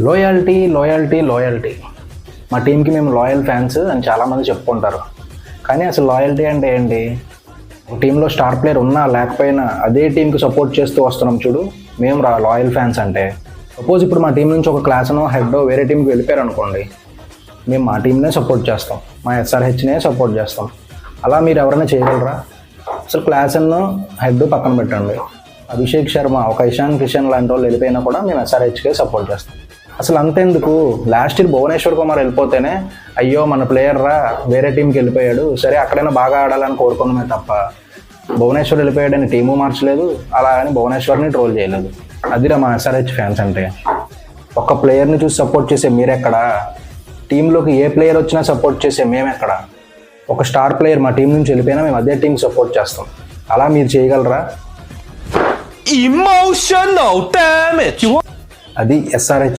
Loyalty loyalty loyalty మా టీంకి మేము లాయల్ ఫ్యాన్స్ అని చాలామంది చెప్పుకుంటారు. కానీ అసలు లాయల్టీ అంటే ఏంటి? ఒక టీంలో స్టార్ ప్లేయర్ ఉన్నా లేకపోయినా అదే టీంకి సపోర్ట్ చేస్తూ వస్తున్నాం చూడు, మేము లాయల్ ఫ్యాన్స్ అంటే. సపోజ్ ఇప్పుడు మా టీం నుంచి ఒక క్లాసనో హెడ్డో వేరే టీంకి వెళ్ళిపోయారు అనుకోండి, మేము మా టీంనే సపోర్ట్ చేస్తాం, మా ఎస్ఆర్హెచ్నే సపోర్ట్ చేస్తాం. అలా మీరు ఎవరైనా చేయగలరా? అసలు క్లాసన్ను హెడ్ పక్కన పెట్టండి, అభిషేక్ శర్మ, ఒక ఇషాన్ కిషన్ లాంటి వాళ్ళు వెళ్ళిపోయినా కూడా మేము ఎస్ఆర్హెచ్కే సపోర్ట్ చేస్తాం. అసలు అంతెందుకు, లాస్ట్ ఇయర్ భువనేశ్వర్ కుమార్ వెళ్ళిపోతేనే అయ్యో మన ప్లేయర్ రా వేరే టీంకి వెళ్ళిపోయాడు, సరే అక్కడైనా బాగా ఆడాలని కోరుకున్నామే తప్ప భువనేశ్వర్ వెళ్ళిపోయాడని టీము మార్చలేదు, అలా అని భువనేశ్వర్ని ట్రోల్ చేయలేదు. అదిరా మా ఎస్ఆర్హెచ్ ఫ్యాన్స్ అంటే. ఒక ప్లేయర్ని చూసి సపోర్ట్ చేసే మీరెక్కడా? టీంలోకి ఏ ప్లేయర్ వచ్చినా సపోర్ట్ చేసే మేమెక్కడ? ఒక స్టార్ ప్లేయర్ మా టీం నుంచి వెళ్ళిపోయినా మేము అదే టీంకి సపోర్ట్ చేస్తాం. అలా మీరు చేయగలరా? Emotional damage. అది ఎస్ఆర్హెచ్